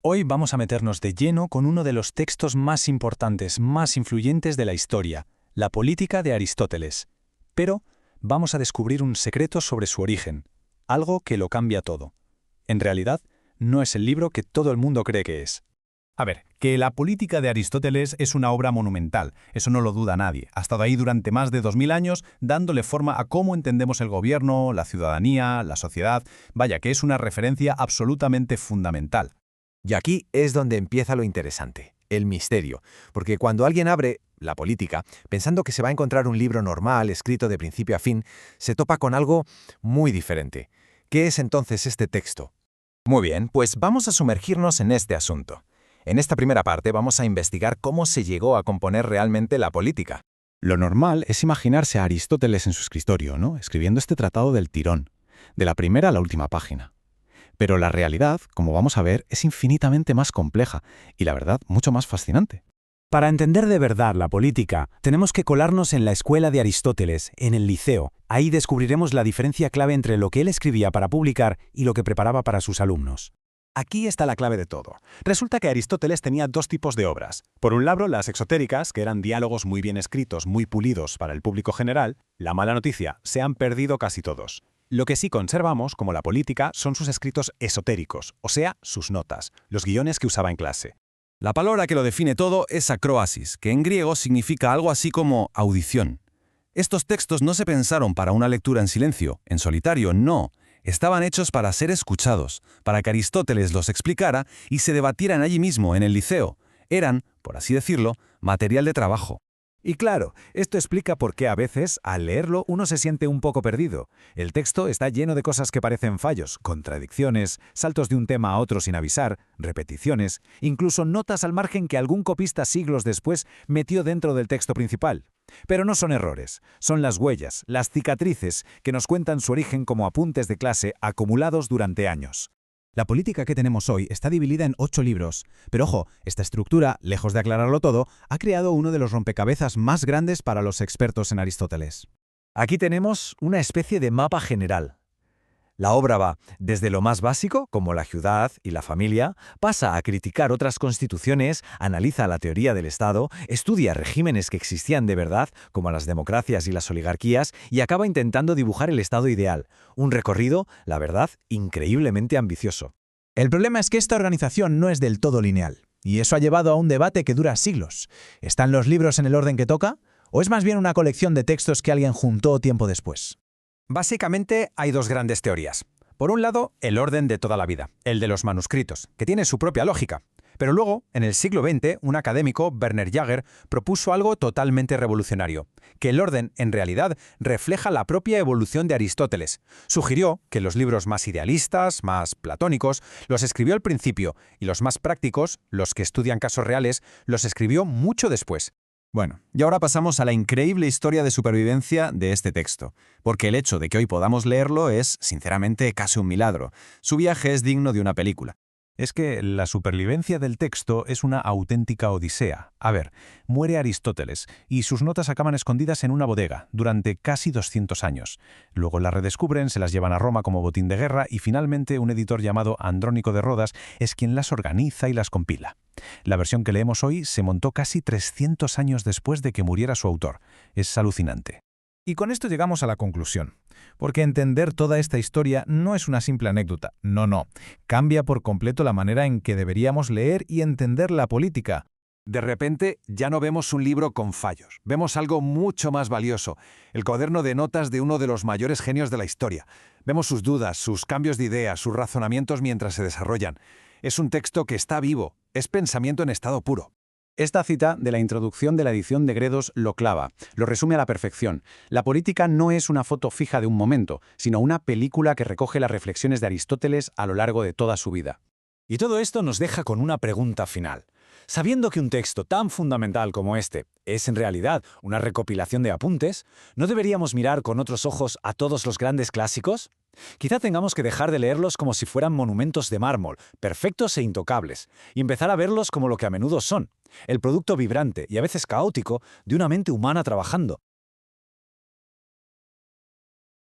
Hoy vamos a meternos de lleno con uno de los textos más importantes, más influyentes de la historia, la Política de Aristóteles. Pero vamos a descubrir un secreto sobre su origen, algo que lo cambia todo. En realidad, no es el libro que todo el mundo cree que es. A ver, que la Política de Aristóteles es una obra monumental, eso no lo duda nadie. Ha estado ahí durante más de 2000 años dándole forma a cómo entendemos el gobierno, la ciudadanía, la sociedad. Vaya, que es una referencia absolutamente fundamental. Y aquí es donde empieza lo interesante, el misterio, porque cuando alguien abre la política, pensando que se va a encontrar un libro normal, escrito de principio a fin, se topa con algo muy diferente. ¿Qué es entonces este texto? Muy bien, pues vamos a sumergirnos en este asunto. En esta primera parte vamos a investigar cómo se llegó a componer realmente la política. Lo normal es imaginarse a Aristóteles en su escritorio, ¿no?, escribiendo este tratado del tirón, de la primera a la última página. Pero la realidad, como vamos a ver, es infinitamente más compleja y, la verdad, mucho más fascinante. Para entender de verdad la política, tenemos que colarnos en la escuela de Aristóteles, en el Liceo. Ahí descubriremos la diferencia clave entre lo que él escribía para publicar y lo que preparaba para sus alumnos. Aquí está la clave de todo. Resulta que Aristóteles tenía dos tipos de obras. Por un lado, las exotéricas, que eran diálogos muy bien escritos, muy pulidos para el público general. La mala noticia, se han perdido casi todos. Lo que sí conservamos, como la política, son sus escritos esotéricos, o sea, sus notas, los guiones que usaba en clase. La palabra que lo define todo es acroasis, que en griego significa algo así como audición. Estos textos no se pensaron para una lectura en silencio, en solitario, no. Estaban hechos para ser escuchados, para que Aristóteles los explicara y se debatieran allí mismo, en el Liceo. Eran, por así decirlo, material de trabajo. Y claro, esto explica por qué a veces, al leerlo, uno se siente un poco perdido. El texto está lleno de cosas que parecen fallos, contradicciones, saltos de un tema a otro sin avisar, repeticiones, incluso notas al margen que algún copista siglos después metió dentro del texto principal. Pero no son errores, son las huellas, las cicatrices, que nos cuentan su origen como apuntes de clase acumulados durante años. La política que tenemos hoy está dividida en 8 libros, pero ojo, esta estructura, lejos de aclararlo todo, ha creado uno de los rompecabezas más grandes para los expertos en Aristóteles. Aquí tenemos una especie de mapa general. La obra va desde lo más básico, como la ciudad y la familia, pasa a criticar otras constituciones, analiza la teoría del Estado, estudia regímenes que existían de verdad, como las democracias y las oligarquías, y acaba intentando dibujar el Estado ideal. Un recorrido, la verdad, increíblemente ambicioso. El problema es que esta organización no es del todo lineal, y eso ha llevado a un debate que dura siglos. ¿Están los libros en el orden que toca? ¿O es más bien una colección de textos que alguien juntó tiempo después? Básicamente hay dos grandes teorías. Por un lado, el orden de toda la vida, el de los manuscritos, que tiene su propia lógica. Pero luego, en el siglo XX, un académico, Werner Jaeger, propuso algo totalmente revolucionario, que el orden, en realidad, refleja la propia evolución de Aristóteles. Sugirió que los libros más idealistas, más platónicos, los escribió al principio, y los más prácticos, los que estudian casos reales, los escribió mucho después. Bueno, y ahora pasamos a la increíble historia de supervivencia de este texto, porque el hecho de que hoy podamos leerlo es, sinceramente, casi un milagro. Su viaje es digno de una película. Es que la supervivencia del texto es una auténtica odisea. A ver, muere Aristóteles y sus notas acaban escondidas en una bodega durante casi 200 años. Luego las redescubren, se las llevan a Roma como botín de guerra y finalmente un editor llamado Andrónico de Rodas es quien las organiza y las compila. La versión que leemos hoy se montó casi 300 años después de que muriera su autor. Es alucinante. Y con esto llegamos a la conclusión. Porque entender toda esta historia no es una simple anécdota. No. Cambia por completo la manera en que deberíamos leer y entender la política. De repente, ya no vemos un libro con fallos. Vemos algo mucho más valioso, el cuaderno de notas de uno de los mayores genios de la historia. Vemos sus dudas, sus cambios de ideas, sus razonamientos mientras se desarrollan. Es un texto que está vivo, es pensamiento en estado puro. Esta cita de la introducción de la edición de Gredos lo clava, lo resume a la perfección. La política no es una foto fija de un momento, sino una película que recoge las reflexiones de Aristóteles a lo largo de toda su vida. Y todo esto nos deja con una pregunta final. Sabiendo que un texto tan fundamental como este es en realidad una recopilación de apuntes, ¿no deberíamos mirar con otros ojos a todos los grandes clásicos? Quizá tengamos que dejar de leerlos como si fueran monumentos de mármol, perfectos e intocables, y empezar a verlos como lo que a menudo son, el producto vibrante y a veces caótico de una mente humana trabajando.